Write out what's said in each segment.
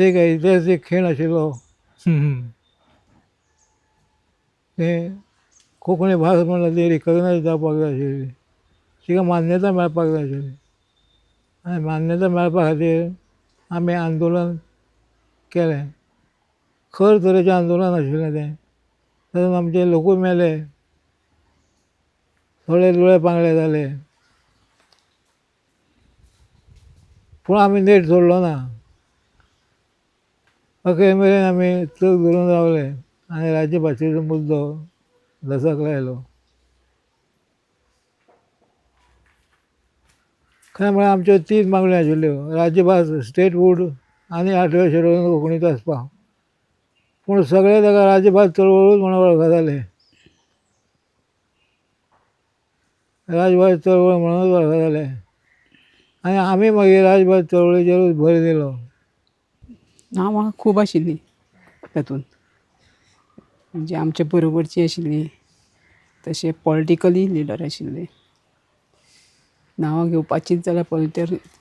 ते काय इतिहास एक खीण आशिल्लो. तें कोंकणी भास म्हणल्यार ती रिकग्नायज जावपाक जाय आशिल्ली, तिका मान्यता मेळपाक जाय आशिल्ली. आनी मान्यता मेळपा खातीर आमी आंदोलन केलें. खर तरेचें आंदोलन आशिल्लें तें. तातूंत आमचे लोकूय मेले, थोडे दुळे पांगळे जाले, पूण आमी नेट सोडलो ना. अखेर मेरेन आमी तग धरून रावले आनी राज्यभाशेचो मुद्दो दसक लायलो. खरें म्हळ्यार आमच्यो 3 मागण्यो आशिल्ल्यो. राज्यभास स्टेटहूड आनी 8व्या शेड्युलांत कोंकणीचो आसपाक. पूण सगळे ताका राज्यभास चळवळूच म्हणून वळखताले. राजभास चळवळ म्हणूनच वळखताले. आनी आमी मागीर राजभास चळवळीचेरूच भर दिलो. नांवां खूब आशिल्लीं तातूंत, म्हणजे आमचे बरोबरचीं आशिल्लीं, तशे पॉलिटिकली लिडर आशिल्ले. नांवां घेवपाचींच जाल्यार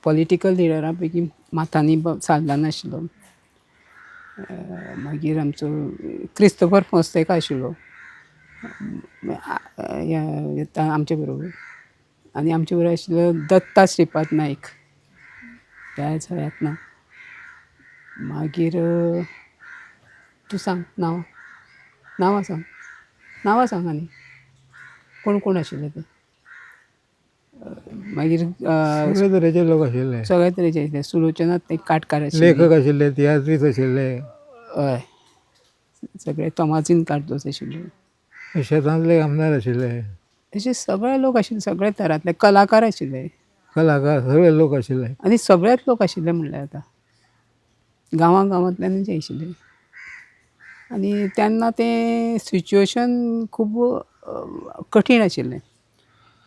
पॉलिटिकल लिडरां पैकी माथानी साल्दान आशिल्लो. मागीर आमचो क्रिस्तोफर फोन्सेका आशिल्लो आमचे बरोबर. आनी आमचे बरोबर आशिल्लो दत्ता श्रीपाद नायक, त्याच हयात ना. मागीर तूं सांग नांवां सांग आनी कोण कोण आशिल्ले ते. मागीर सगळे तरेचे लोक आशिल्ले. सगळे तरेचे आशिल्ले. सुलोचना काटकार आशिल्ले. लेखक आशिल्ले, तियात्रीस्ट आशिल्ले, हय, सगळे तोमाजीन कार्दोस आशिल्ले, शेतांतले आमदार आशिल्ले, अशे सगळे लोक आशिल्ले. सगळे तरांतले कलाकार आशिल्ले, कलाकार सगळे लोक आशिल्ले. आनी सगळेच लोक आशिल्ले म्हणल्यार आतां गांवांतल्यानच आशिल्ले. आनी तेन्ना तें सिच्युएशन खूब कठीण आशिल्लें.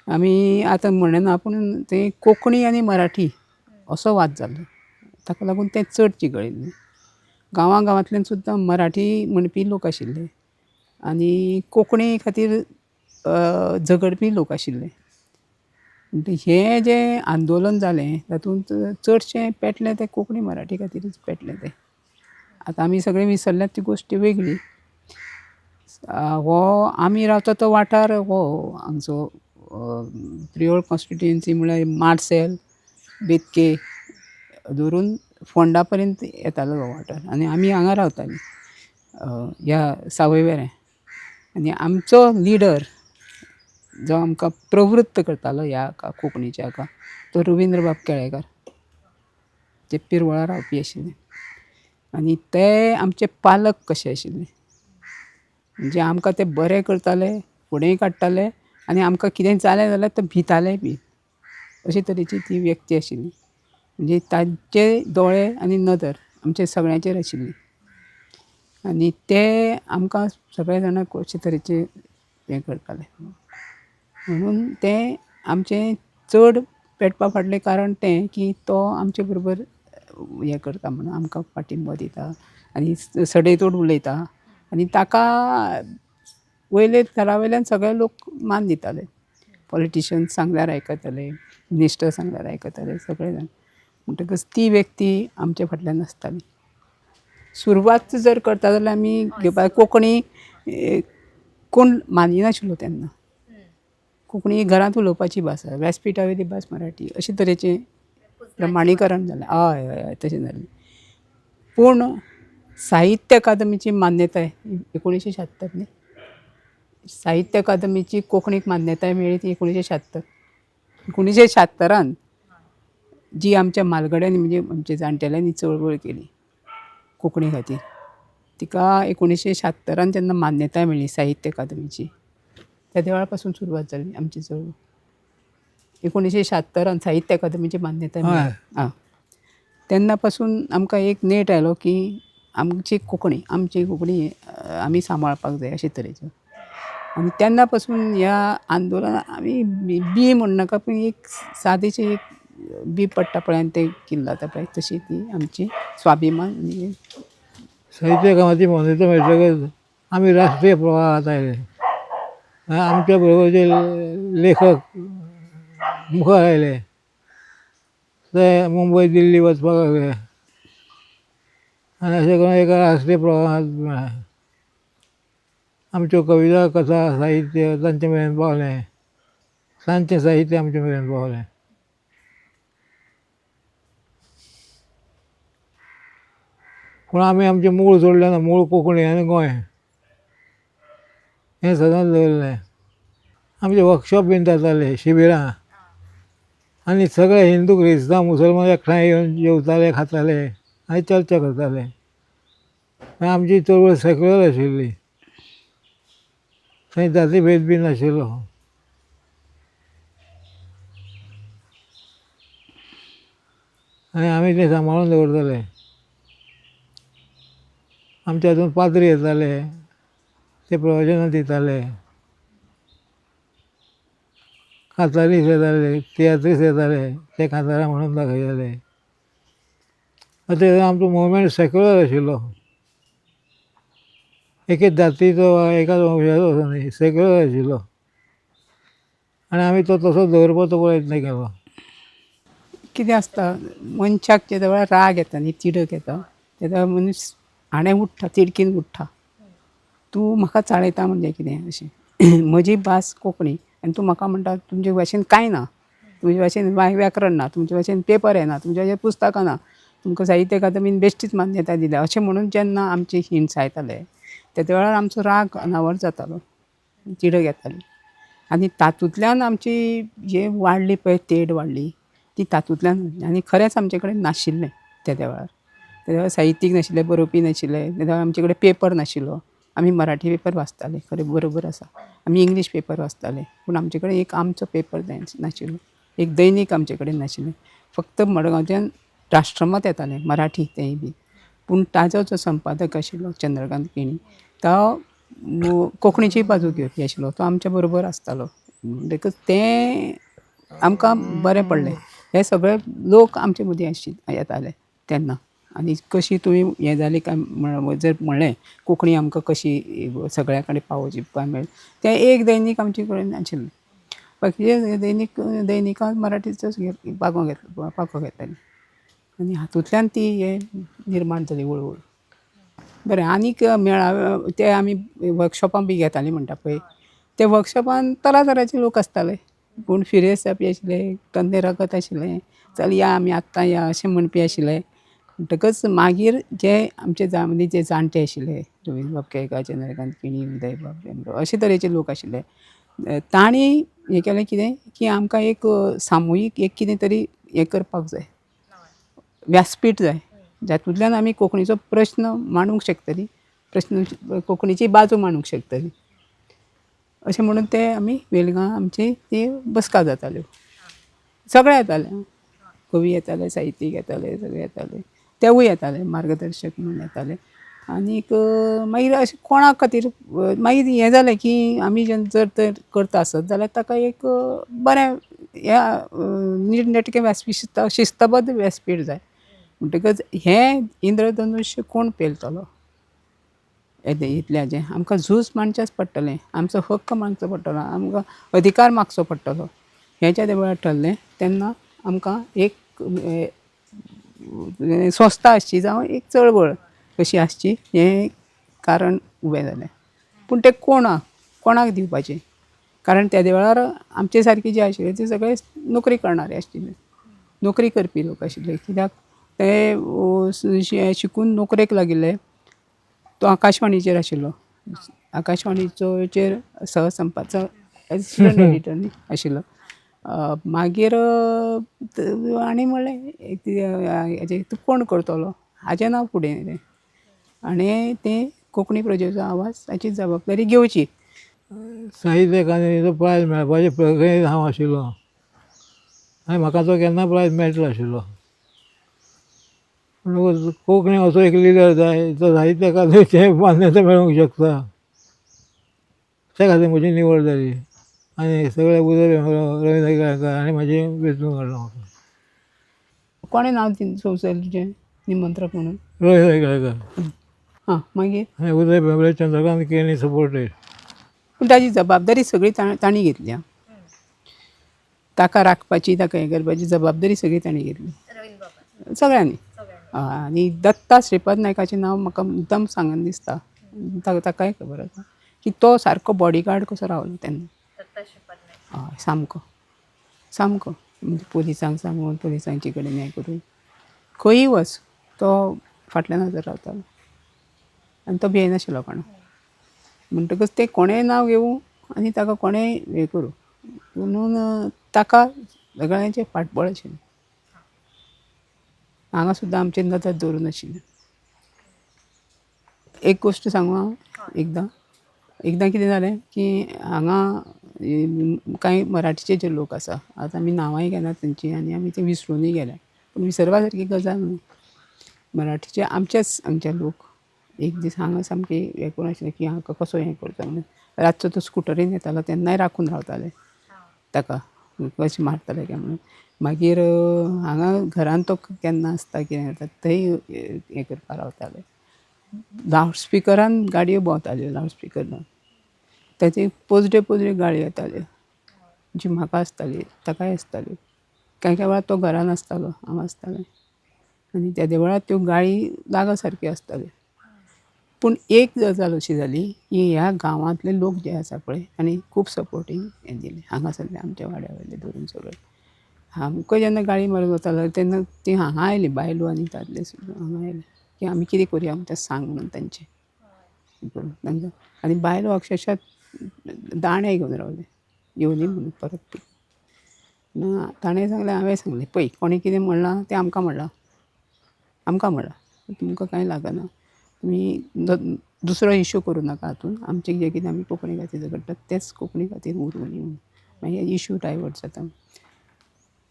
आमी आतां म्हणना पूण तें कोंकणी आनी मराठी असो वाद जाल्लो. ताका लागून तें चड चिकळिल्लें. गांवांतल्यान सुद्दां मराठी म्हणपी लोक आशिल्ले आनी कोंकणी खातीर झगडपी लोक आशिल्ले. हें जें आंदोलन जालें तातूंत चडशें पेटलें तें कोंकणी मराठी खातीरच पेटलें तें. आतां आमी सगळें विसरल्यात ती गोश्ट वेगळी. हो आमी रावता तो वाठार हो आमचो प्रियोळ कॉन्स्टिट्युएन्सी म्हळ्यार मार्सेल, बेतके धरून फोंडा पर्यंत येतालो हो वाठार. आनी आमी हांगा रावतालीं ह्या सावयवेऱ्यां. आनी आमचो लिडर जो आमकां प्रवृत्त करतालो ह्या कोंकणीच्या हाका, तो रविंद्रबाब केळेकर, जे पिरवळा रावपी आशिल्ले. आनी ते आमचे पालक कशे आशिल्ले. म्हणजे आमकां ते बरें करताले, फुडेंय काडटाले आनी आमकां कितेंय जालें जाल्यार ते भिताले बी. अशे तरेची ती व्यक्ती आशिल्ली. म्हणजे तांचे दोळे आनी नदर आमचे सगळ्यांचेर आशिल्ली. आनी ते आमकां सगळे जाणांक अशे तरेचे हें करताले. म्हणून तें आमचें चड पेटपा फाटलें कारण तें की तो आमचे बरोबर हें करता म्हणून आमकां पाठिंबो दिता आनी सडेतोड उलयता. आनी ताका वयले थरावयल्यान सगळे लोक मान दिताले. पॉलिटिशियन्स सांगल्यार आयकताले, मिनिस्टर सांगल्यार आयकताले, सगळे जाण. म्हणटकच ती व्यक्ती आमचे फाटल्यान आसताली. सुरवात जर करता जाल्यार आमी घेवपा कोंकणी कोण मानिनाशिल्लो तेन्ना. कोंकणी ही घरांत उलोवपाची भास, व्यासपिठावयली भास मराठी, अशे तरेचें प्रमाणीकरण जालें. हय हय हय तशें जालें. पूण साहित्य अकादमीची मान्यताय 1976 न्ही. साहित्य अकादमीची कोंकणीक मान्यताय मेळ्ळी ती 1976. 1976 जी आमच्या म्हालगड्यांनी म्हणजे आमच्या जाणटेल्यांनी चळवळ केली कोंकणी खातीर, तिका 1976 जेन्ना मान्यताय मेळ्ळी साहित्य अकादमीची, त्या देवळा पासून सुरवात जाली आमची चळवळ. 1976 साहित्य अकादमीची मान्यताय मेळ्ळी. आं, तेन्ना पासून आमकां एक नेट आयलो की आमची कोंकणी आमी सांबाळपाक जाय अशे तरेचो. आनी तेन्ना पासून ह्या आंदोलनाक आमी बी म्हणनाका पूण एक सादेशी एक बी पडटा पळय तें किल्ल जाता पळय तशी ती आमची स्वाभिमान. साहित्य अकादमीची मान्यता मेळटकच आमी राष्ट्रीय प्रवाहांत आयले. आमच्या बरोबरचे लेखक मुखार आयले. ते मुंबय दिल्ली वचपाक लागले. आनी अशें करून एका राष्ट्रीय प्रोग्रामांत मेळ्ळें. आमच्यो कविता कथा साहित्य तांचे मेरेन पावलें. सांजचें साहित्य आमचे मेरेन पावलें. पूण आमी आमचें मूळ सोडलें ना. मूळ कोंकणी आनी गोंय हें सदांच दवरलें. आमचे वर्कशॉप बीन जाताले, शिबिरां, आनी सगळे हिंदू क्रिस्तांव मुसलमान एकठांय येवन जेवताले, खाताले आनी चर्चा करताले. आमची चळवळ सेक्युलर आशिल्ली, थंय जाती भेद बी नाशिल्लो. आनी आमी तें सांबाळून दवरताले. आमच्या हातूंत पाद्री येताले, ते प्रवचनां दिताले, कातारीस येताले, तियात्रीस येताले, ते कांतारां म्हणून दाखयताले. अशें तरेन आमचो मुवमेंट सेक्युलर आशिल्लो. एकेच जातीचो वा एकाच वंशाचो असो न्ही, सेक्युलर आशिल्लो. आनी आमी तो तसोच दवरपाचो प्रयत्न केलो. कितें आसता, मनशाक जेद्या वेळार राग येता न्ही, तिडक येता, तेन्ना मनीस हाणें उठ्ठा, तिडकीन उठ्ठा. तूं म्हाका चाळयता म्हणजे कितें अशें. म्हजी भास कोंकणी आनी तूं म्हाका म्हणटा तुमचे भाशेन कांय ना, तुमचे भाशेन व्याकरण ना, तुमचे भाशेन पेपर येना, तुमच्या भाशेन पुस्तकां ना, तुमकां साहित्य अकादमीन बेश्टीच मान्यताय दिल्या, अशें म्हणून जेन्ना आमची हिणसायताले तेद्या वेळार आमचो राग अनावर जातालो, तिडक येताली. आनी तातूंतल्यान आमची जे वाडली पळय तेड वाडली ती तातूंतल्यान. आनी खरेंच आमचे कडेन नाशिल्लें तेद्या वेळार. तेद्या वेळार साहित्यीक नाशिल्ले, बरोवपी नाशिल्ले, तेद्या वेळार आमचे कडेन पेपर नाशिल्लो. आमी मराठी पेपर वाचताले, खरें बरोबर आसा. आमी इंग्लीश पेपर वाचताले, पूण आमचे कडेन एक आमचो पेपर नाशिल्लो, एक दैनीक आमचे कडेन नाशिल्लें. फक्त मडगांवच्यान राष्ट्रमत येतालें मराठी, तेंय बी. पूण ताजो जो संपादक आशिल्लो चंद्रकांत केणी, तो कोंकणीची बाजू घेवपी आशिल्लो, तो आमच्या बरोबर आसतालो. म्हणटकच तें आमकां बरें पडलें. हे सगळे लोक आमचे मदीं येताले तेन्ना. आनी कशी तुवें हें जाली काय जर म्हणलें कोंकणी आमकां कशी सगळ्या कडेन पावोवची मेळ्ळी, तें एक दैनीक आमचे कडेन नाशिल्लें. बाकीचे दैनिकां मराठीचोच पाखो घेतालीं. आनी हातूंतल्यान ती हें निर्माण जाली हळू. बरें, आनीक मेळावे ते आमी वर्कशॉपां बी घेतालीं म्हणटा पळय, ते वर्कशॉपान तरातरांचे लोक आसताले. कोण फिरेस जावपी आशिल्ले, तन्नेरगत आशिल्ले, चल या आमी आत्तां या अशें म्हणपी आशिल्ले. म्हणटकच मागीर जे आमचे मदीं जे जाणटे आशिल्ले, रवींद्र बाब केळकार, चंद्रकांत केणी, उदय बाब भेंब्रो, अशे तरेचे लोक आशिल्ले. तांणी हें केलें कितें की आमकां एक सामुहीक एक कितें तरी हें करपाक जाय, व्यासपीठ जाय, जातूंतल्यान आमी कोंकणीचो प्रश्न मांडूंक शकतलीं, कोंकणीची बाजू मांडूंक शकतलीं. अशें म्हणून ते आमी वेलगां आमची ती बसका जाताल्यो. सगळे येताले, कवी येताले, साहित्यीक येताले, सगळे येताले, तेवूय येताले, मार्गदर्शक म्हणून येताले. आनीक मागीर अशें कोणा खातीर मागीर हें जालें की आमी जर तर करता आसत जाल्यार ताका एक बरें ह्या नीटनेटकें व्यासपीठ, शिस्तबद्द व्यासपीठ जाय. म्हणटकच हें इंद्रधनुश्य कोण पेलतलो इतलें हाजें आमकां झूज मांडचेंच पडटलें, आमचो हक्क मागचो पडटलो, आमकां अधिकार मागचो पडटलो. हें जेन्ना वेळार ठरलें तेन्ना आमकां एक संस्था आसची जावं एक चळवळ कशी आसची हें कारण उबें जालें. पूण तें कोणाक दिवपाचें, कारण त्या वेळार आमचे सारके जे आशिल्ले ते सगळे नोकरी करणारे आशिल्ले, नोकरी करपी लोक आशिल्ले. कित्याक ते शिकून नोकरेक लागिल्ले. तो आकाशवाणीचेर आशिल्लो, आकाशवाणीचेर एसिस्टंट एडिटर आशिल्लो. मागीर आनी म्हणलें हेजें तूं कोण करतलो, हाजें नांव फुडें येलें आनी तें कोंकणी प्रजेचो आवाज हाची जबाबदारी घेवची. साहित्य अकादमीचो प्रायज मेळपाचे प्रक्रियेंत हांव आशिल्लो आनी म्हाका तो केन्ना प्रायज मेळटलो आशिल्लो. कोंकणी असो एक लिडर जाय जो साहित्य अकादमीचे मान्यता मेळोवंक शकता, त्या खातीर म्हजी निवड जाली. आनी सगळे उदय भेंब्रो, रवींद्र केळकर आनी म्हाजी वेंचणूक हाडलो म्हाका. कोणें नांव सुचयलें तुजें निमंत्रक म्हणून? रवींद्र केळकर. हां, मागीर आनी उदय भेंब्रे, चंद्रकांत केणी सपोर्टेड. पूण ताची जबाबदारी सगळी तांणी घेतली. ताका राखपाची, ताका हें करपाची जबाबदारी सगळी तांणी घेतली, सगळ्यांनी. आनी दत्ता श्रीपाद नायकाचें नांव म्हाका मुद्दम सांगन दिसता, ताकाय खबर आसा की तो सारको बॉडीगार्ड कसो रावलो तेन्ना. हय सामको सामको म्हणजे पुलिसांक सांगून पुलिसांचे कडेन हें करून खंयी वच तो फाटल्यान हजर रावतालो आनी तो भियेनाशिल्लो कोणाक. म्हणटकच तें कोणेंय नांव घेवूं आनी ताका कोणेंय हें करूं म्हणून ताका सगळ्यांचें फाटबळ आशिल्लें. हांगा सुद्दां आमचें नदर दवरून आशिल्लें. एक गोश्ट सांगू हांव. एकदां कितें जालें की हांगा कांय मराठीचे जे लोक आसा, आतां आमी नांवांय घेनात तेंची आनी आमी तें विसरुनूय गेल्या, पूण विसरपा सारकी गजाल न्हू. मराठीचे आमचेच हांगचे लोक एक दीस हांगा सामके हें करून आशिल्ले की हांकां कसो हें करचो म्हणून रातचो तो स्कुटरीन येतालो तेन्नाय राखून रावताले ताका कशें मारतले काय म्हणून. मागीर हांगा घरान तो केन्ना आसता कितें करता थंय हें करपाक रावताले. लावड स्पिकरान गाडयो भोंवताल्यो, लावड स्पिकर लावन ताचे पोजड्यो पोजड्यो गाडयो येताल्यो जी म्हाका आसताली ताकाय आसताल्यो. कांय कांय वेळार तो घरान आसतालो, हांव आसतालें आनी त्या वेळार त्यो गाडी लागा सारक्यो आसताल्यो. पूण एक गजाल अशी जाली की ह्या गांवांतले लोक जे आसा पळय तांणी खूब सपोर्टींग हें दिलें हांगासरले आमच्या वाड्या वयले धरून सगळे. आमकां जेन्ना गाडी मारून वतालो तेन्ना ती हांगा आयली बायलो आनी दादले सुद्दां हांगा आयले की आमी कितें करुया तें सांग म्हणून तांचें करून तांकां. आनी बायलो अक्षरशा दांडे घेवन रावले येवनी म्हणून परत. ताणें सांगलें हांवें सांगलें पळय कोणें कितें म्हणलां तें आमकां म्हणलां तुमकां कांय लागना, तुमी दुसरो इश्यू करूं नाका हातून. आमचें जें कितें आमी कोंकणी खातीर झगडटात तेंच कोंकणी खातीर उरवनी म्हणून. मागीर इश्यू डायवर्ट जाता.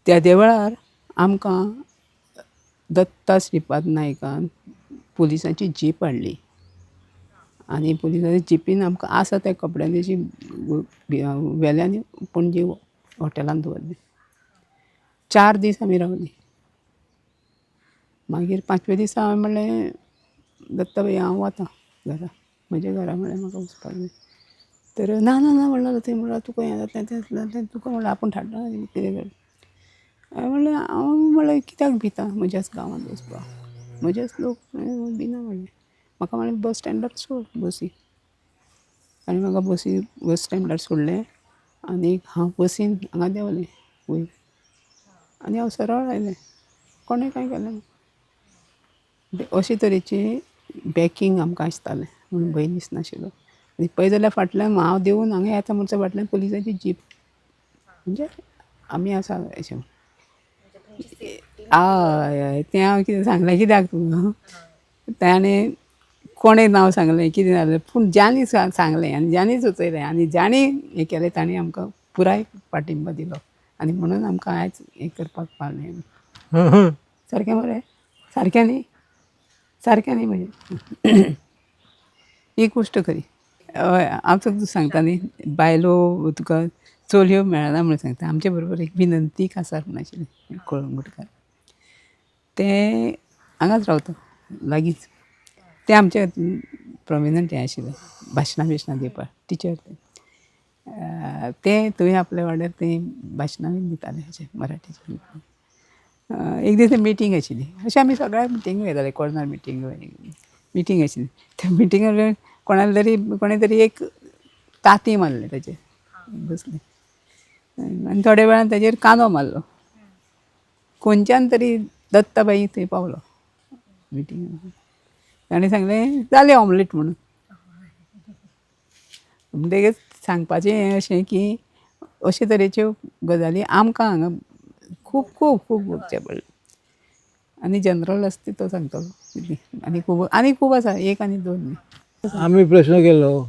त्या वेळार आमकां दत्ता श्रीपाद नायकान पुलिसांची जीप हाडली आनी पुलिसांच्या जिपीन आमकां आसा त्या कपड्यांनी अशी व्हेले आनी पणजे हॉटेलान दवरलें. 4 दीस आमी रावलीं. मागीर 5व्या दिसा हांवें म्हणलें दत्ता भैया हांव वतां घरा, म्हज्या घरा म्हणल्यार म्हाका वचपाक जाय. तर ना ना ना म्हणलें थंय म्हणल्यार तुका हें जातलें तें जातलें तुका म्हणल्यार आपूण धाडना कितें कर. हांवें म्हणलें हांव म्हणलें कित्याक भिता म्हज्याच गांवांत वचपाक, म्हजेच लोक भिना म्हणलें. म्हाका म्हणलें बस स्टँडार सोड बसीक आनी म्हाका बस स्टँडार सोडलें आनी हांव बसीन हांगा देंवलें वयर आनी हांव सरळ आयलें. कोणें कांय केलें ना. अशे तरेची बॅकींग आमकां आसतालें म्हणून भंय दिसनाशिल्लो. आनी पळय जाल्यार फाटल्यान हांव देंवून हांगा येता म्हणच्या फाटल्यान पुलिसाची जीप म्हणजे आमी आसा अशें. हय हय तें हांव कितें सांगलें कित्याक तुमकां ताणें कोणें नांव सांगलें कितें जालें पूण ज्यानी सांगलें आनी ज्यानी सुचयलें आनी ज्याणी हें केलें ताणें आमकां पुराय पाठिंबा दिलो आनी म्हणून आमकां आयज हें करपाक पावलें. सारकें मरे सारकें न्ही म्हणजे ही गोश्ट खरी. हय हांव तुका सांगता न्ही बायलो तुका चलयो मेळना म्हणून सांगता. आमचे बरोबर एक विनंती कासार म्हूण आशिल्लें कळंगूटकार तें हांगाच रावता लागींच. तें आमचे प्रॉमिनंट हें आशिल्लें भाशणां बिशणां दिवपाक टिचर तें थंय आपल्या वाड्यार तें भाशणां बीन दितालें अशें मराठीचें. एक दीस मिटींग आशिल्ली अशें आमी सगळ्या मिटींग वयताले कॉर्नर मिटींग आशिल्ली. त्या मिटिंगार कोणें तरी एक तांती मारलें ताचेर बसलें आनी थोड्या वेळान ताचेर कांदो मारलो. खंयच्यान तरी दत्ताबाई थंय पावलो मिटिंगाक. ताणें सांगलें जालें ऑमलेट म्हणून. म्हणटकच सांगपाचें हें अशें की अशे तरेच्यो गजाली आमकां हांगा खूब खूब खूब भोगचें पडलें. आनी जनरल आसता तो सांगतलो आनी खूब आसा एक आनी दोन न्ही. आमी प्रश्न केलो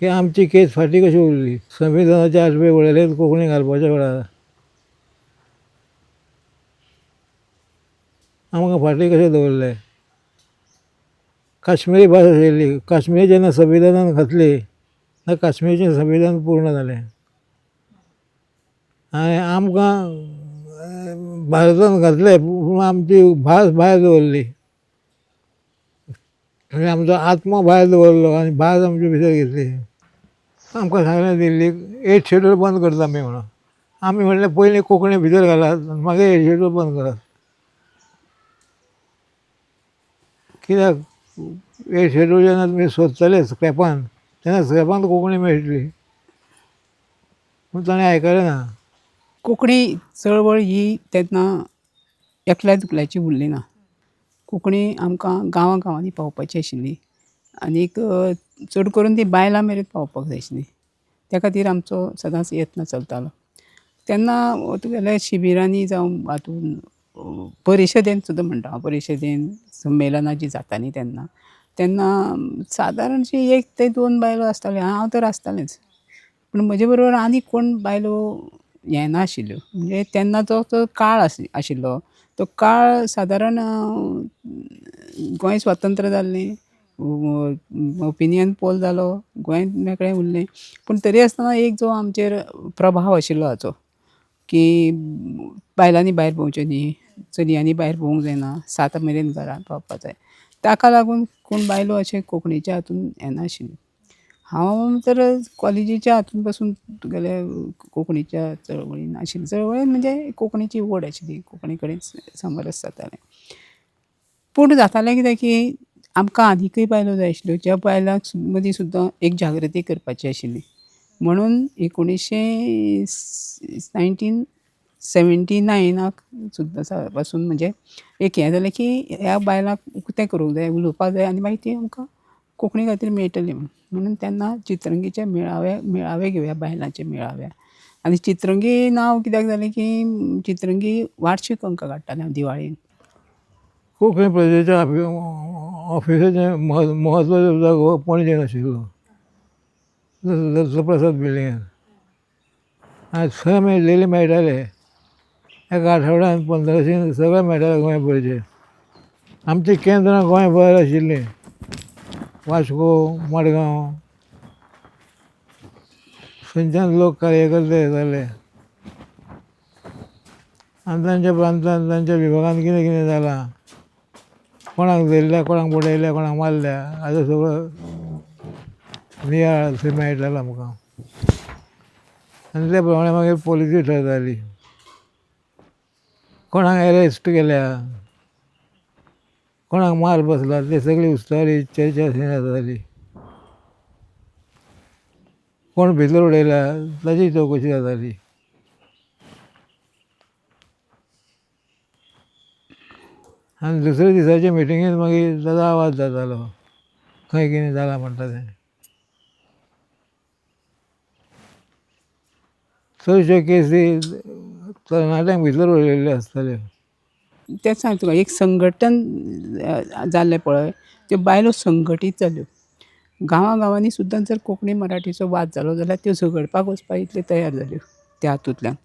की आमची केस फाटी कशी उरली. संविधानाचे आठवे वळेरेंत कोंकणी घालपाच्या वेळार आमकां फाटी कशें दवरलें. काश्मिरी भास आशिल्ली. काश्मीर जेन्ना संविधानान घातली तेन्ना काश्मीरचें संविधान पूर्ण जालें आनी आमकां भारतान घातलें पूण आमची भास भायर दवरली आनी आमचो आत्मा भायर दवरलो आनी भास आमचे भितर घेतली. आमकां सांगलें दिल्लीक 8th शेड्यूल बंद करता आमी म्हणून. आमी म्हणलें पयलीं कोंकणी भितर घालात मागीर 8th शेड्यूल बंद करात. कित्याक हे शेड्यूल जेन्ना तुमी सोदतले स्क्रॅपान तेन्ना स्क्रॅपान कोंकणी मेळटली पूण ताणें आयकलें ना. कोंकणी चळवळ ही तेन्ना एकल्या दुकल्याची उरली ना. कोंकणी आमकां गांवांनी पावपाची आशिल्ली आनीक चड करून ती बायलां मेरेन पावपाक जाय आशिल्ली. त्या खातीर आमचो सदांच यत्न चलतालो. तेन्ना तुगेले शिबिरांनी जावं हातून परिशदेन सुद्दां म्हणटा हांव, परिशदेन संमेलनां जीं जातालीं तेन्ना सादारणशी 1 ते 2 बायलो आसताल्यो. हांव तर आसतालेंच. पूण म्हजे बरोबर आनी कोण बायलो हें नाशिल्ल्यो. म्हणजे तेन्नाचो जो काळ आशिल्लो तो काळ सादारण गोंय स्वतंत्र जाल्लें, ओपिनियन पोल जालो, गोंय मेकळें उरलें. पूण तरी आसतना एक जो आमचेर प्रभाव आशिल्लो हाचो की बायलांनी भायर भोंवचें न्ही, चलयांनी भायर भोवंक जायना, 7 मेरेन घरांत पावपा जाय. ताका लागून कोण बायलो अशे कोंकणीच्या हातून हें नाशिल्ल्यो. हांव तर कॉलेजीच्या हातून पासून तुगेले कोंकणीच्या चळवळीन आशिल्लें. चळवळीन म्हणजे कोंकणीची ओड आशिल्ली, कोंकणी कडेन समरस जातालें. पूण जातालें कितें की आमकां आनीकय बायलो जाय आशिल्ल्यो, ज्या बायलांक मदीं सुद्दां एक जागृती करपाची आशिल्ली. म्हणून 1979 सुद्दां पासून म्हणजे एक हें जालें की ह्या बायलांक उक्तें करूंक जाय, उलोवपाक जाय आनी मागीर ती आमकां कोंकणी खातीर मेळटली म्हणून तेन्ना चित्रंगीचे मेळावे घेवया, बायलांचे मेळावे. आनी चित्रंगी नांव कित्याक जालें की चित्रंगी वार्शीक अंक काडटालें हांव दिवाळेक. कोंकणी प्रदेशाच्या ऑफिसाचें म्हत्वाचो जागो पणजेन आशिल्लो, दत्तप्रसाद बिल्डिंगान. आनी थंय डेली मेळटाले. एका आठवड्यान 1500 सगळें मेळटालें गोंयभरचें. आमचीं केंद्रां गोंयभर आशिल्लीं, वास्को, मडगांव. थंयच्यान लोक कार्यकर्ते येताले आनी तांच्या प्रांतान तांच्या विभागान कितें कितें जालां, कोणाक धरल्या, कोणाक बुडयल्या, कोणाक मारल्या, हाचो सगळो नियाळ थंय मेळटालो आमकां. आनी ते प्रमाणे मागीर पॉलिसी ठरताली. कोणाक एरेस्ट केल्या, कोणाक मार बसला, ते सगळी उस्तवारी चर्चा थंय जाताली. कोण भितर उडयला ताची चवकशी जाताली. आनी दुसऱ्या दिसाचे मिटिंगेंत मागीर ताचो आवाज जातालो, खंय कितें जालां म्हणटा तें. चडश्यो केसी तरणाट्यांक भितर उडयल्ल्यो आसताल्यो. तेंच सांगता तुका, एक संघटन जाल्लें पळय, त्यो बायलो संघटीत जाल्यो. गांवांनी सुद्दां जर कोंकणी मराठीचो वाद जालो जाल्यार त्यो झगडपाक वचपाक इतल्यो तयार जाल्यो त्या हातूंतल्यान.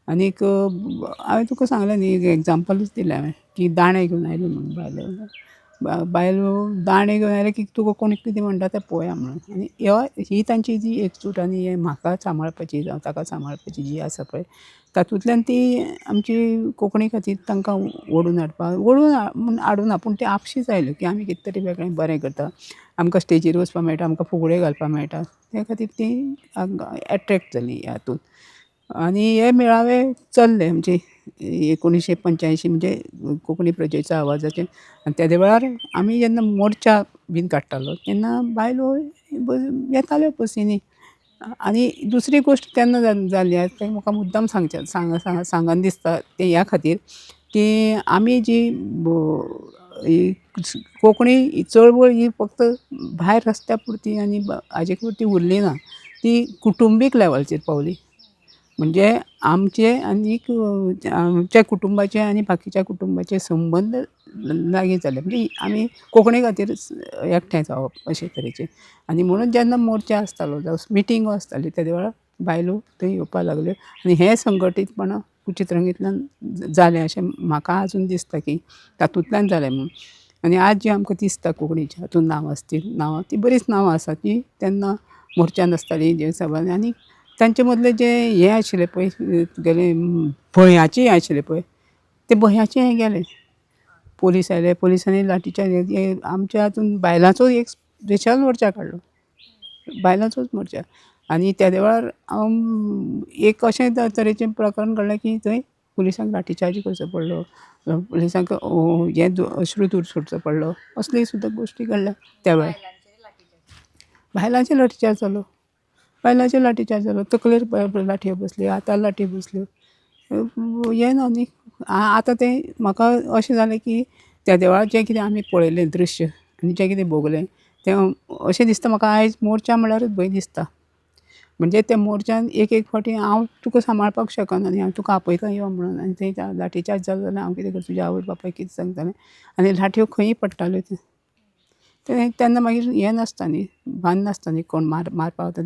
आनीक हांवें तुका सांगलें न्ही, एक एग्जांपलूच दिलें हांवें की दांडे घेवन आयल्यो म्हणून बायलो दांडे घेवन आयले की तुका कोण कितें म्हणटा तें पळोवया म्हणून. आनी ही तांची जी एकजूट आनी हें म्हाका सांबाळपाची जावं ताका सांबाळपाची जी आसा पळय, तातूंतल्यान ती आमची कोंकणी खातीर तांकां ओडून हाडूं ना, पूण ते आपशींच आयल्यो की आमी कितें तरी वेगळें बरें करता, आमकां स्टेजीर वचपाक मेळटा, आमकां फुगड्यो घालपाक मेळटा. त्या खातीर ती एट्रॅक्ट जालीं ह्या हातूंत. आनी हे मेळावे चल्ले म्हणजे 1985 म्हणजे कोंकणी प्रजेच्या आवाजाचें. आनी त्या वेळार आमी जेन्ना मोर्चा बीन काडटालो तेन्ना बायलो येताल्यो बसींनी. आनी दुसरी गोश्ट तेन्ना जाली तें म्हाका मुद्दाम सांगन दिसता तें ह्या खातीर की आमी जी ही कोंकणी चळवळ ही फक्त भायर रस्त्या पुरती आनी हाजे पुरती उरली ना, ती कुटुंबीक लेवलचेर पावली. म्हणजे आमचे आनीक आमच्या कुटुंबाचे आनी बाकीच्या कुटुंबाचे संबंद लागीं जाले. म्हणजे आमी कोंकणी खातीर एकठांय जावप अशे तरेचे. आनी म्हणून जेन्ना मोर्चा आसतालो जावं मिटिंगो आसताल्यो त्या वेळार बायलो थंय येवपाक लागल्यो. आनी हें संघटीतपणां चित्रंगीतल्यान जालें अशें म्हाका आजून दिसता की तातूंतल्यान जालें म्हणून. आनी आज जी आमकां दिसता कोंकणीच्या हातूंत नांवां ती बरींच नांवां आसात जी तेन्ना मोर्चान आसतालीं जे सभानी. आनी तांचे मदलें जें हें आशिल्लें पळय तुगेलें भंयाचें हें आशिल्लें पळय, तें भंयाचें हें गेलें. पोलीस आयले, पोलिसांनी लाठीचार्ज आमच्या हातूंत बायलांचो एक स्पेशल मोर्चा काडलो, बायलांचोच मोर्चा. आनी त्या वेळार एक अशें तरेचें प्रकरण घडलें की थंय पुलिसांक लाठीचार्ज करचो पडलो, पुलिसांक अश्रू दूर सुटचो पडलो, असली सुद्दां गोश्टी घडल्या त्या वेळार. बायलांचेर लाठीचार्ज जालो, बायलांचेर लाठीचार्ज जालो, तकलेर लाठयो बसल्यो, हातार लाठयो बसल्यो. हें न्हू न्ही आतां तें म्हाका अशें जालें की त्या देवळार जें कितें आमी पळयलें दृश्य आनी जें कितें भोगलें तें अशें दिसता म्हाका आयज मोर्चा म्हळ्यारूच भंय दिसता. म्हणजे त्या मोर्चान एक एक फावटी हांव तुका सांबाळपाक शकना आनी हांव तुका आपयतां यो म्हणून आनी थंय लाठीचार्ज जालो जाल्यार हांव कितें करता तुज्या आवय बापायक कितें सांगतलें आनी लाठयो खंयी पडटाल्यो तेन्ना मागीर हें नासता न्ही भान नासता न्ही कोण मारपा वता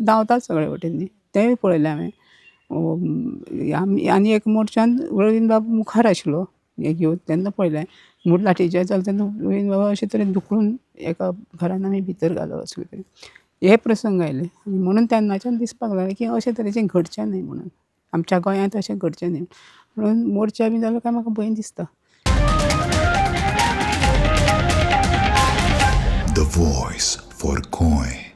धांवतात सगळे वटेन न्ही तेंय पळयलें हांवें. आनी एक मोर्चान रवींद्र बाबू मुखार आशिल्लो हें घेवन तेन्ना पळयलें म्हूण लाठीचार्ज जालो तेन्ना रवींद्र बाबा अशे तरेन दुखून एका घरान आमी भितर घालो असले तरेन हे प्रसंग आयले आनी म्हणून तेन्नाच्यान दिसपाक लागलें की अशें तरेचें घडचें न्हय म्हणून आमच्या गोंयांत अशें घडचें न्हय म्हणून मोर्चा बी जालो काय म्हाका भंय दिसता. The voice for Koy.